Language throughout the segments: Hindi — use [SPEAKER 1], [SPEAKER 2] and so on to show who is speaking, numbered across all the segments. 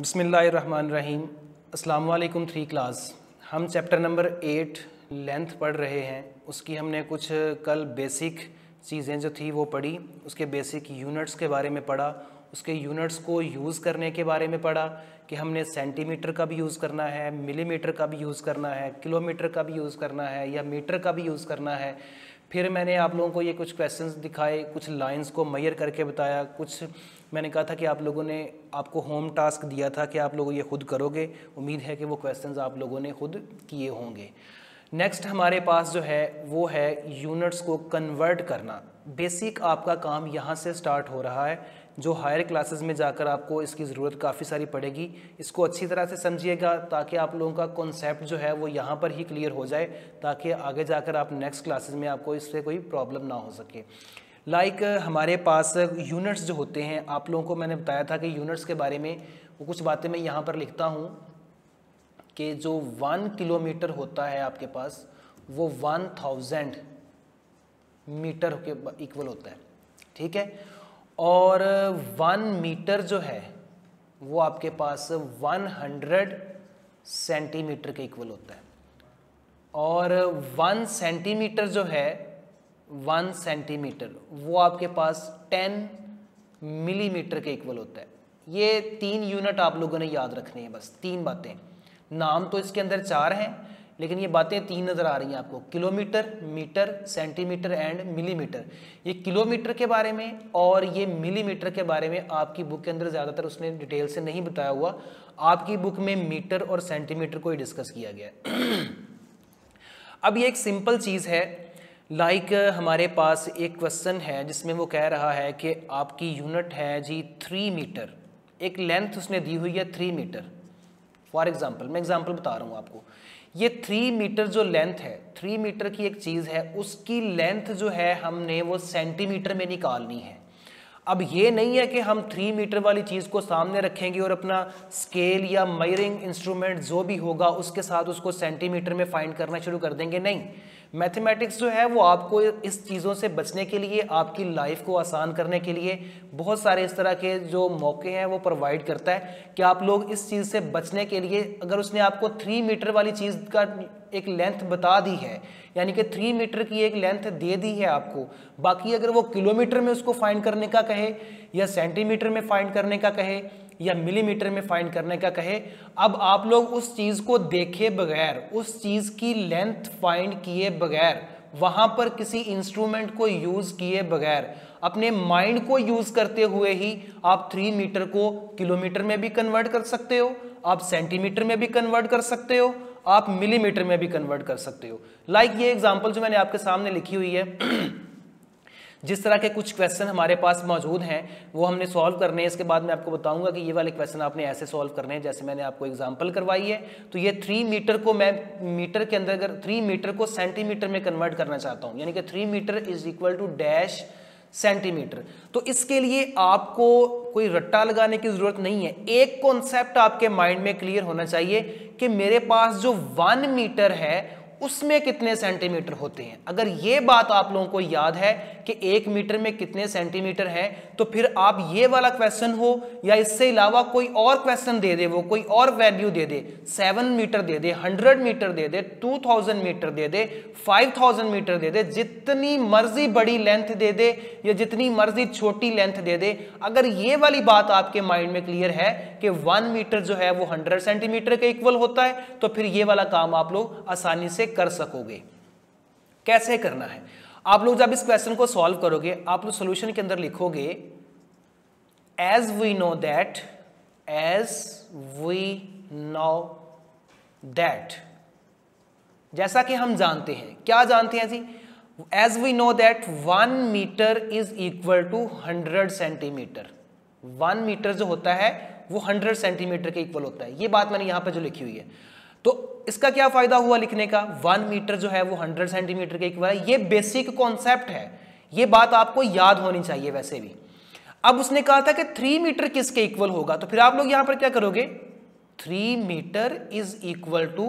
[SPEAKER 1] बिस्मिल्लाहिर्रहमानिर्रहीम। अस्सलाम वालेकुम 3 क्लास। हम चैप्टर नंबर 8 लेंथ पढ़ रहे हैं। उसकी हमने कुछ कल बेसिक चीज़ें जो थी वो पढ़ी। उसके बेसिक यूनिट्स के बारे में पढ़ा, उसके यूनिट्स को यूज़ करने के बारे में पढ़ा कि हमने सेंटीमीटर का भी यूज़ करना है, मिलीमीटर का भी यूज़ करना है, किलोमीटर का भी यूज़ करना है या मीटर का भी यूज़ करना है। फिर मैंने आप लोगों को ये कुछ क्वेश्चंस दिखाए, कुछ लाइंस को मेजर करके बताया। कुछ मैंने कहा था कि आप लोगों ने आपको होम टास्क दिया था कि आप लोग ये खुद करोगे। उम्मीद है कि वो क्वेश्चंस आप लोगों ने खुद किए होंगे। नेक्स्ट हमारे पास जो है वो है यूनिट्स को कन्वर्ट करना। बेसिक आपका काम यहाँ से स्टार्ट हो रहा है। जो हायर क्लासेस में जाकर आपको इसकी ज़रूरत काफ़ी सारी पड़ेगी। इसको अच्छी तरह से समझिएगा ताकि आप लोगों का कॉन्सेप्ट जो है वो यहाँ पर ही क्लियर हो जाए, ताकि आगे जाकर आप नेक्स्ट क्लासेस में आपको इससे कोई प्रॉब्लम ना हो सके। हमारे पास यूनिट्स जो होते हैं, आप लोगों को मैंने बताया था कि यूनिट्स के बारे में वो कुछ बातें मैं यहाँ पर लिखता हूँ कि जो 1 किलोमीटर होता है आपके पास वो 1000 मीटर के इक्वल होता है, ठीक है। और 1 मीटर जो है वो आपके पास 100 सेंटीमीटर के इक्वल होता है। और 1 सेंटीमीटर जो है 1 सेंटीमीटर वो आपके पास 10 मिलीमीटर के इक्वल होता है। ये 3 यूनिट आप लोगों ने याद रखनी है, बस 3 बातें। नाम तो इसके अंदर 4 हैं लेकिन ये बातें 3 नज़र आ रही हैं आपको। Kilometre, metre, centimetre and millimetre. ये किलोमीटर के बारे में और ये मिलीमीटर के बारे में आपकी बुक के अंदर ज़्यादातर उसने डिटेल से नहीं बताया हुआ। आपकी बुक में मीटर और सेंटीमीटर को ही डिस्कस किया गया है। अब ये एक सिंपल चीज़ है। हमारे पास एक क्वेश्चन है जिसमें वो कह रहा है कि आपकी यूनिट है जी 3 मीटर। एक लेंथ उसने दी हुई है 3 मीटर। फॉर एग्जाम्पल, मैं एग्जाम्पल बता रहा हूँ आपको। ये 3 मीटर जो लेंथ है, 3 मीटर की एक चीज़ है, उसकी लेंथ जो है हमने वो सेंटीमीटर में निकालनी है। अब ये नहीं है कि हम 3 मीटर वाली चीज़ को सामने रखेंगे और अपना स्केल या मेजरिंग इंस्ट्रूमेंट जो भी होगा उसके साथ उसको सेंटीमीटर में फाइंड करना शुरू कर देंगे। नहीं, मैथमेटिक्स जो है वो आपको इस चीज़ों से बचने के लिए, आपकी लाइफ को आसान करने के लिए बहुत सारे इस तरह के जो मौके हैं वो प्रोवाइड करता है कि आप लोग इस चीज़ से बचने के लिए, अगर उसने आपको 3 मीटर वाली चीज़ का एक लेंथ बता दी है, यानी कि 3 मीटर की एक लेंथ दे दी है आपको, बाकी अगर वो किलोमीटर में उसको फाइंड करने का कहे या सेंटीमीटर में फाइंड करने का कहे या मिलीमीटर में फाइंड करने का कहे, अब आप लोग उस चीज़ को देखे बगैर, उस चीज़ की लेंथ फाइंड किए बगैर, वहाँ पर किसी इंस्ट्रूमेंट को यूज़ किए बगैर, अपने माइंड को यूज़ करते हुए ही आप 3 मीटर को किलोमीटर में भी कन्वर्ट कर सकते हो, आप सेंटीमीटर में भी कन्वर्ट कर सकते हो, आप मिलीमीटर में भी कन्वर्ट कर सकते हो। ये एग्जांपल जो मैंने आपके सामने लिखी हुई है, जिस तरह के कुछ क्वेश्चन हमारे पास मौजूद हैं वो हमने सॉल्व करने हैं। इसके बाद मैं आपको बताऊंगा कि ये वाले क्वेश्चन आपने ऐसे सॉल्व करने हैं जैसे मैंने आपको एग्जांपल करवाई है। तो ये 3 मीटर को मैं मीटर के अंदर, अगर 3 मीटर को सेंटीमीटर में कन्वर्ट करना चाहता हूँ, यानी कि 3 metre is equal to dash centimetre, तो इसके लिए आपको कोई रट्टा लगाने की जरूरत नहीं है। एक कॉन्सेप्ट आपके माइंड में क्लियर होना चाहिए कि मेरे पास जो 1 मीटर है उसमें कितने सेंटीमीटर होते हैं। अगर ये बात आप लोगों को याद है कि 1 मीटर में कितने सेंटीमीटर हैं, तो फिर आप ये वाला क्वेश्चन हो या इससे अलावा कोई और क्वेश्चन दे दे, वो कोई और वैल्यू दे दे, 7 मीटर दे दे, 100 मीटर दे दे, 2000 मीटर दे दे, 5000 मीटर दे दे, जितनी मर्जी बड़ी लेंथ दे दे या जितनी मर्जी छोटी लेंथ दे दे, अगर ये वाली बात आपके माइंड में क्लियर है कि 1 मीटर जो है वो 100 सेंटीमीटर के इक्वल होता है, तो फिर ये वाला काम आप लोग आसानी से कर सकोगे। कैसे करना है? आप लोग जब इस क्वेश्चन को सॉल्व करोगे, आप लोग सॉल्यूशन के अंदर लिखोगे एज वी नो दैट, जैसा कि हम जानते हैं। क्या जानते हैं जी? As we know that 1 metre is equal to 100 centimetre. 1 metre जो होता है वो 100 सेंटीमीटर के इक्वल होता है। ये बात मैंने यहां पर जो लिखी हुई है, तो इसका क्या फायदा हुआ लिखने का? 1 मीटर जो है वो 100 सेंटीमीटर के इक्वल है। ये बेसिक कॉन्सेप्ट है, ये बात आपको याद होनी चाहिए वैसे भी। अब उसने कहा था कि 3 मीटर किसके इक्वल होगा, तो फिर आप लोग यहां पर क्या करोगे? 3 metre is equal to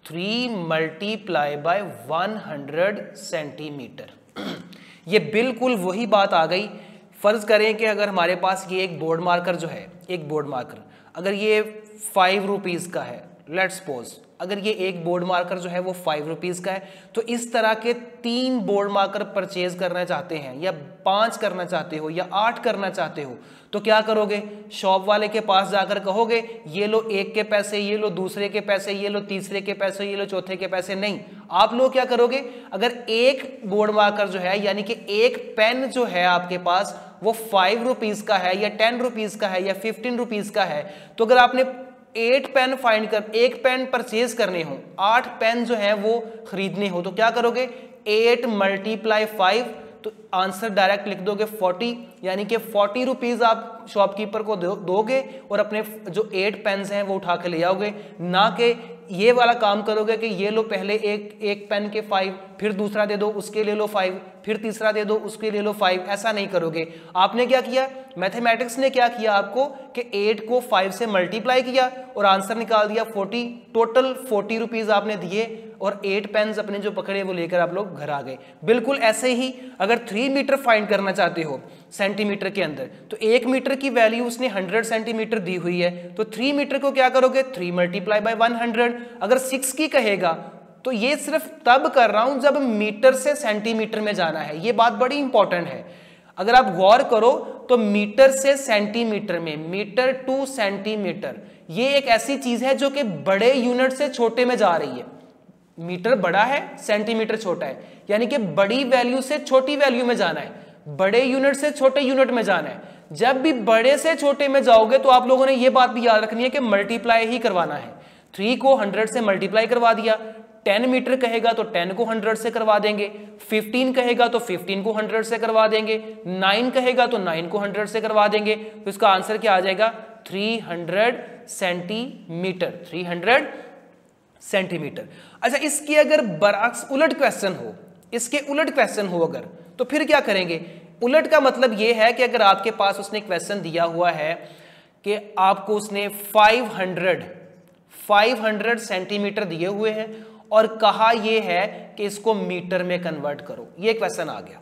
[SPEAKER 1] 3 multiply by 100 centimetre. ये बिल्कुल वही बात आ गई। फर्ज करें कि अगर हमारे पास ये एक बोर्ड मार्कर जो है, एक बोर्ड मार्कर, अगर ये 5 रुपीज़ का है, लेट्स सपोज अगर ये एक बोर्ड मार्कर जो है वो 5 रुपीज़ का है, तो इस तरह के 3 बोर्ड मार्कर परचेज करना चाहते हैं, या 5 करना चाहते हो, या 8 करना चाहते हो, तो क्या करोगे? शॉप वाले के पास जाकर कहोगे ये लो एक के पैसे, ये लो दूसरे के पैसे, ये लो तीसरे के पैसे, ये लो चौथे के पैसे। नहीं, आप लोग क्या करोगे? अगर एक बोर्ड मार्कर जो है यानी कि एक पेन जो है आपके पास वो 5 रुपीज़ का है, या 10 रुपीज़ का है, या 15 रुपीज़ का है, तो अगर आपने 8 पेन फाइंड कर, एक पेन परचेज करने हो, 8 पेन जो है वो खरीदने हो, तो क्या करोगे? 8 × 5, तो आंसर डायरेक्ट लिख दोगे 40, यानी कि 40 रुपीज़ आप शॉपकीपर को दोगे और अपने जो 8 पेन्स हैं वो उठा के ले आओगे, ना कि ये वाला काम करोगे कि ये लो पहले एक पेन के 5, फिर दूसरा दे दो उसके ले लो 5, फिर तीसरा दे दो उसके ले लो 5। ऐसा नहीं करोगे। आपने क्या किया? मैथमेटिक्स ने क्या किया आपको कि 8 को 5 से मल्टीप्लाई किया और आंसर निकाल दिया 40। टोटल 40 रुपीज़ आपने दिए और 8 पेन्स अपने जो पकड़े वो लेकर आप लोग घर आ गए। बिल्कुल ऐसे ही अगर 3 मीटर फाइंड करना चाहते हो सेंटीमीटर के अंदर, तो 1 मीटर की वैल्यू उसने 100 सेंटीमीटर दी हुई है, तो 3 मीटर को क्या करोगे? 3 × 100। अगर 6 की कहेगा तो ये सिर्फ तब कर रहा हूं जब मीटर से सेंटीमीटर में जाना है। ये बात बड़ी इंपॉर्टेंट है। अगर आप गौर करो तो मीटर से सेंटीमीटर में, मीटर टू सेंटीमीटर, ये एक ऐसी चीज है जो कि बड़े यूनिट से छोटे में जा रही है। मीटर बड़ा है, सेंटीमीटर छोटा है, यानी कि बड़ी वैल्यू से छोटी वैल्यू में जाना है, बड़े यूनिट से छोटे यूनिट में जाना है। जब भी बड़े से छोटे में जाओगे तो आप लोगों ने यह बात भी याद रखनी है कि मल्टीप्लाई ही करवाना है। 3 को 100 से मल्टीप्लाई करवा दिया, 10 मीटर कहेगा तो 10 को 100 से करवा देंगे, 15 कहेगा तो 15 को 100 से करवा देंगे, 9 कहेगा तो 9 को 100 से करवा देंगे। तो इसका आंसर क्या आ जाएगा? 300 सेंटीमीटर, 300 सेंटीमीटर। अच्छा, इसकी अगर बरअक्स उलट क्वेश्चन हो, इसके उलट क्वेश्चन हो अगर, तो फिर क्या करेंगे? उलट का मतलब यह है कि अगर आपके पास उसने क्वेश्चन दिया हुआ है कि आपको उसने 500 सेंटीमीटर दिए हुए हैं और कहा यह है कि इसको मीटर में कन्वर्ट करो, ये क्वेश्चन आ गया।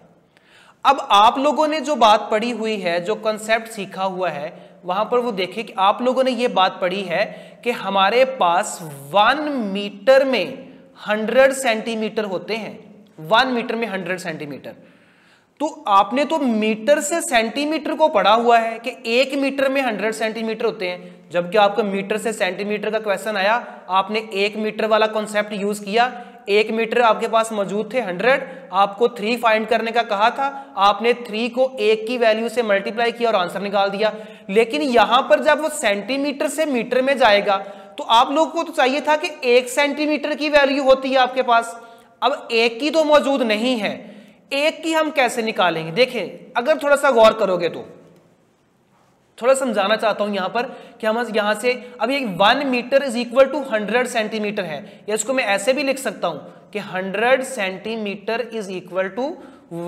[SPEAKER 1] अब आप लोगों ने जो बात पढ़ी हुई है, जो कॉन्सेप्ट सीखा हुआ है, वहां पर वो देखिए कि आप लोगों ने ये बात पढ़ी है कि हमारे पास 1 मीटर में 100 सेंटीमीटर होते हैं। 1 मीटर में 100 सेंटीमीटर। तो आपने तो मीटर से सेंटीमीटर को पढ़ा हुआ है कि 1 मीटर में 100 सेंटीमीटर होते हैं, जबकि आपको मीटर से सेंटीमीटर का क्वेश्चन आया, आपने 1 मीटर वाला कॉन्सेप्ट यूज किया। 1 मीटर आपके पास मौजूद थे 100, आपको 3 फाइंड करने का कहा था, आपने 3 को 1 की वैल्यू से मल्टीप्लाई किया और आंसर निकाल दिया। लेकिन यहां पर जब वो सेंटीमीटर से मीटर में जाएगा तो आप लोग को तो चाहिए था कि 1 सेंटीमीटर की वैल्यू होती है आपके पास। अब 1 की तो मौजूद नहीं है, 1 की हम कैसे निकालेंगे? देखें, अगर थोड़ा सा गौर करोगे तो थोड़ा समझाना चाहता हूं यहां पर कि हम यहां से अब ये 1 metre is equal to 100 centimetre है, या इसको मैं ऐसे भी लिख सकता हूं कि 100 centimetre is equal to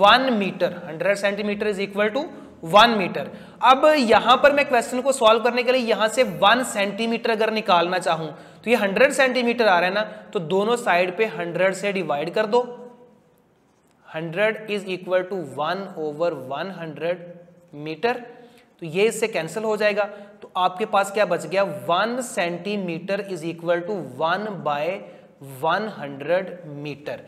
[SPEAKER 1] 1 metre. 100 centimetre is equal to 1 metre. अब यहां पर मैं क्वेश्चन को सॉल्व करने के लिए यहां से 1 सेंटीमीटर अगर निकालना चाहूं तो ये 100 सेंटीमीटर आ रहा है ना, तो दोनों साइड पे 100 से डिवाइड कर दो। 100 इज इक्वल टू 1/100 मीटर, तो ये इससे कैंसिल हो जाएगा। तो आपके पास क्या बच गया? 1 centimetre is equal to 1/100 metre.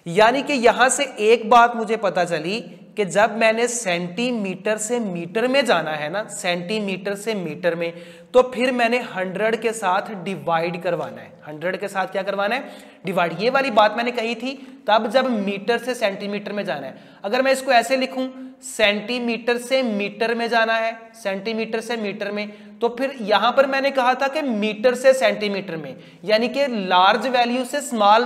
[SPEAKER 1] यानी कि यहां से एक बात मुझे पता चली कि जब मैंने सेंटीमीटर से मीटर में जाना है ना, सेंटीमीटर से मीटर में, तो फिर मैंने 100 के साथ डिवाइड करवाना है। 100 के साथ क्या करवाना है? डिवाइड। ये वाली बात मैंने कही थी तब जब मीटर से सेंटीमीटर में जाना है। अगर मैं इसको ऐसे लिखूं, सेंटीमीटर से मीटर में जाना है, सेंटीमीटर से मीटर में, तो फिर यहां पर मैंने कहा था कि मीटर से सेंटीमीटर में, यानी कि लार्ज वैल्यू से स्मॉल,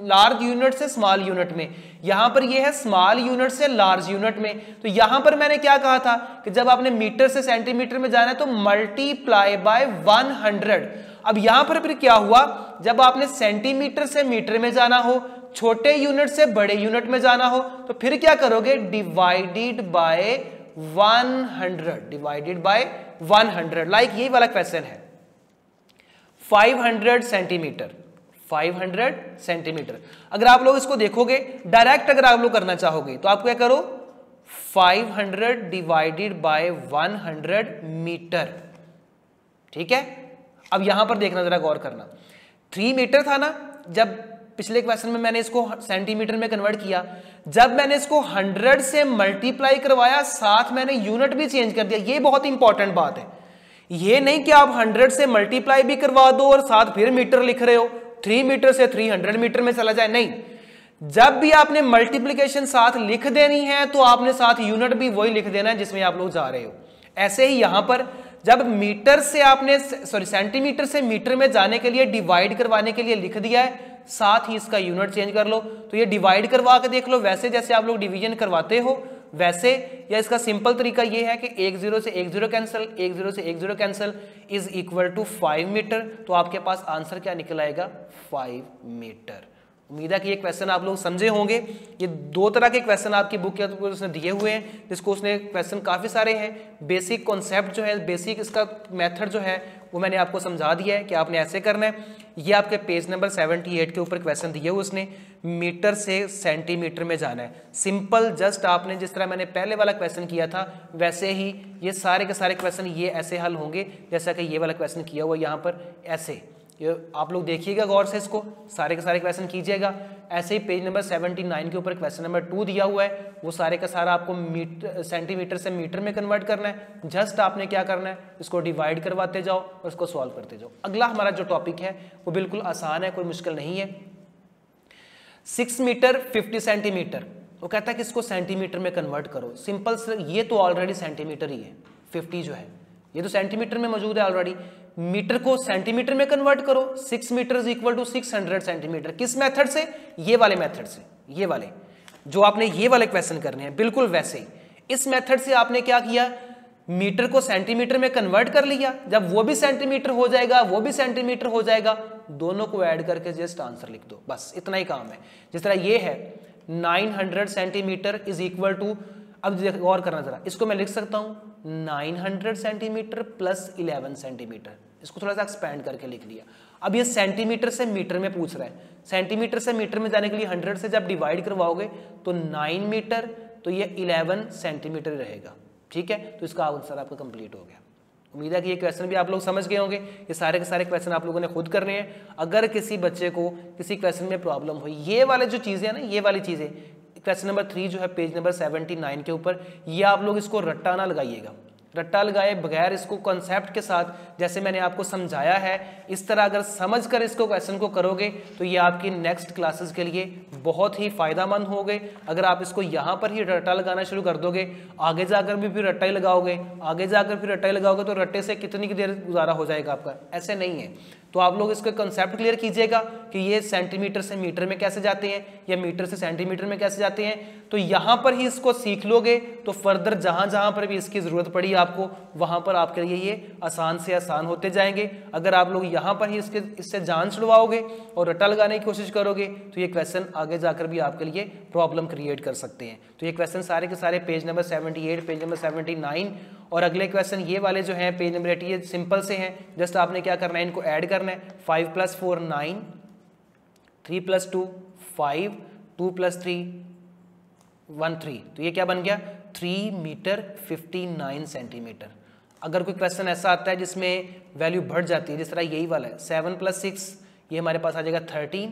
[SPEAKER 1] लार्ज यूनिट से स्मॉल यूनिट में। यहां पर यह है स्मॉल यूनिट से लार्ज यूनिट में। तो यहां पर मैंने क्या कहा था कि जब आपने मीटर से सेंटीमीटर में जाना है तो मल्टीप्लाई बाय 100। अब यहां पर फिर क्या हुआ? जब आपने सेंटीमीटर से मीटर में जाना हो, छोटे यूनिट से बड़े यूनिट में जाना हो, तो फिर क्या करोगे? Divided by 100, divided by 100। Like यही वाला क्वेश्चन है, 500 सेंटीमीटर, 500 सेंटीमीटर। अगर आप लोग इसको देखोगे डायरेक्ट, अगर आप लोग करना चाहोगे तो आप क्या करो? 500 डिवाइडेड बाय 100 मीटर। ठीक है, अब यहां पर देखना, जरा गौर करना, 3 मीटर था ना जब पिछले क्वेश्चन में मैंने इसको सेंटीमीटर में कन्वर्ट किया, जब मैंने इसको 100 से मल्टीप्लाई करवाया, साथ मैंने यूनिट भी चेंज कर दिया। ये बहुत इंपॉर्टेंट बात है, ये नहीं कि आप 100 से मल्टीप्लाई भी करवा दो और साथ फिर मीटर लिख रहे हो, 3 मीटर से 300 मीटर में चला जाए, नहीं। जब भी आपने मल्टीप्लीकेशन साथ लिख देनी है तो आपने साथ यूनिट भी वही लिख देना है जिसमें आप लोग जा रहे हो। ऐसे ही यहां पर जब मीटर से आपने सेंटीमीटर से मीटर में जाने के लिए डिवाइड करवाने के लिए लिख दिया है, साथ ही इसका यूनिट चेंज कर लो। तो ये डिवाइड करवा के देख लो, वैसे जैसे आप लोग डिवीजन करवाते हो वैसे, या इसका सिंपल तरीका ये है कि 1 0 से 1 0 कैंसिल, 1 0 से 1 0 cancel is equal to 5 metre. तो आपके पास आंसर क्या निकल आएगा, 5 मीटर। उम्मीद है कि ये क्वेश्चन आप लोग समझे होंगे। ये 2 तरह के क्वेश्चन आपकी बुक के अंदर उसने दिए हुए हैं, जिसको उसने क्वेश्चन काफ़ी सारे हैं। बेसिक कॉन्सेप्ट जो है, बेसिक इसका मेथड जो है वो मैंने आपको समझा दिया है कि आपने ऐसे करना है। ये आपके पेज नंबर 78 के ऊपर क्वेश्चन दिए हुए उसने, मीटर से सेंटीमीटर में जाना है। सिंपल, जस्ट आपने जिस तरह मैंने पहले वाला क्वेश्चन किया था वैसे ही ये सारे के सारे क्वेश्चन ये ऐसे हल होंगे जैसा कि ये वाला क्वेश्चन किया हुआ यहाँ पर ऐसे। ये आप लोग देखिएगा गौर से, इसको सारे के सारे क्वेश्चन कीजिएगा। ऐसे ही पेज नंबर 79 के ऊपर क्वेश्चन नंबर 2 दिया हुआ है, वो सारे का सारा आपको सेंटीमीटर से मीटर में कन्वर्ट करना है। जस्ट आपने क्या करना है, इसको डिवाइड करवाते जाओ और इसको सॉल्व करते जाओ। अगला हमारा जो टॉपिक है वो बिल्कुल आसान है, कोई मुश्किल नहीं है। 6 मीटर 50 सेंटीमीटर, वो कहता है कि इसको सेंटीमीटर में कन्वर्ट करो। सिंपल से, ये तो ऑलरेडी सेंटीमीटर ही है, 50 जो है ये तो सेंटीमीटर में मौजूद है ऑलरेडी। मीटर को सेंटीमीटर में कन्वर्ट करो, 6 metre is equal to 600 centimetre. किस मेथड से, ये वाले मेथड से, ये वाले जो आपने ये वाले क्वेश्चन करने हैं बिल्कुल वैसे ही। इस मेथड से आपने क्या किया, मीटर को सेंटीमीटर में कन्वर्ट कर लिया। जब वो भी सेंटीमीटर हो जाएगा, वो भी सेंटीमीटर हो जाएगा, दोनों को ऐड करके जस्ट आंसर लिख दो, बस इतना ही काम है। जिस तरह ये है 900 सेंटीमीटर इज इक्वल टू, अब गौर करना जरा, इसको मैं लिख सकता हूं 900 सेंटीमीटर प्लस 11 सेंटीमीटर। इसको थोड़ा सा एक्सपैंड करके लिख लिया। अब ये सेंटीमीटर से मीटर में पूछ रहा है, सेंटीमीटर से मीटर में जाने के लिए 100 से जब डिवाइड करवाओगे तो 9 मीटर, तो ये 11 सेंटीमीटर रहेगा। ठीक है, तो इसका आंसर आपका कंप्लीट हो गया। उम्मीद है कि ये क्वेश्चन भी आप लोग समझ गए होंगे। ये सारे के सारे क्वेश्चन आप लोगों ने खुद करने हैं। अगर किसी बच्चे को किसी क्वेश्चन में प्रॉब्लम हुई, ये वाले जो चीज़ें हैं ना, ये वाली चीज़ें, क्वेश्चन नंबर 3 जो है पेज नंबर 79 के ऊपर, ये आप लोग इसको रट्टा ना लगाइएगा। रट्टा लगाए बगैर इसको कॉन्सेप्ट के साथ, जैसे मैंने आपको समझाया है, इस तरह अगर समझकर इसको क्वेश्चन को करोगे तो ये आपकी नेक्स्ट क्लासेस के लिए बहुत ही फायदेमंद होंगे। अगर आप इसको यहाँ पर ही रट्टा लगाना शुरू कर दोगे, आगे जाकर भी फिर रट्टा ही लगाओगे, आगे जाकर फिर रट्टा ही लगाओगे, तो रट्टे से कितनी देर गुजारा हो जाएगा आपका, ऐसे नहीं है। तो आप लोग इसका कंसेप्ट क्लियर कीजिएगा कि ये सेंटीमीटर से मीटर में कैसे जाते हैं या मीटर से सेंटीमीटर में कैसे जाते हैं। तो यहाँ पर ही इसको सीख लोगे तो फर्दर जहाँ जहाँ पर भी इसकी ज़रूरत पड़ी आपको, वहाँ पर आपके लिए ये आसान से आसान होते जाएंगे। अगर आप लोग यहाँ पर ही इससे जान छुड़वाओगे और रट्टा लगाने की कोशिश करोगे तो ये क्वेश्चन आगे जाकर भी आपके लिए प्रॉब्लम क्रिएट कर सकते हैं। तो ये क्वेश्चन सारे के सारे पेज नंबर 78, पेज नंबर 79 और अगले क्वेश्चन ये वाले जो हैं पेज नंबर 80, ये सिंपल से हैं। जस्ट आपने क्या करना है, इनको ऐड करना है। 5 + 4 9, 3 + 2 5, 2 + 3 1 3। तो ये क्या बन गया, 3 मीटर 59 सेंटीमीटर। अगर कोई क्वेश्चन ऐसा आता है जिसमें वैल्यू बढ़ जाती है, जिस तरह यही वाला है, 7 + 6 ये हमारे पास आ जाएगा 13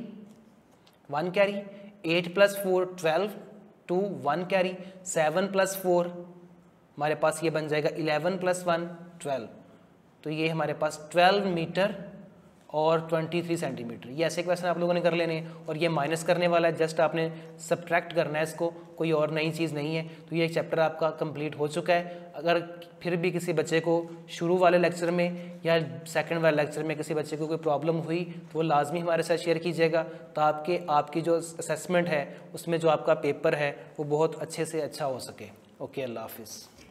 [SPEAKER 1] 1 कैरी, 8 + 4 12 2 1 कैरी, 7 + 4 हमारे पास ये बन जाएगा 11 + 1 12। तो ये हमारे पास 12 मीटर और 23 सेंटीमीटर। ये ऐसे क्वेश्चन आप लोगों ने कर लेने हैं और ये माइनस करने वाला है, जस्ट आपने सब्ट्रैक्ट करना है इसको, कोई और नई चीज़ नहीं है। तो ये चैप्टर आपका कंप्लीट हो चुका है। अगर फिर भी किसी बच्चे को शुरू वाले लेक्चर में या सेकंड वाले लेक्चर में किसी बच्चे को कोई प्रॉब्लम हुई तो वो लाजमी हमारे साथ शेयर कीजिएगा, तो आपकी जो असेसमेंट है उसमें जो आपका पेपर है वो बहुत अच्छे से अच्छा हो सके। ओके, अल्लाह हाफिज़।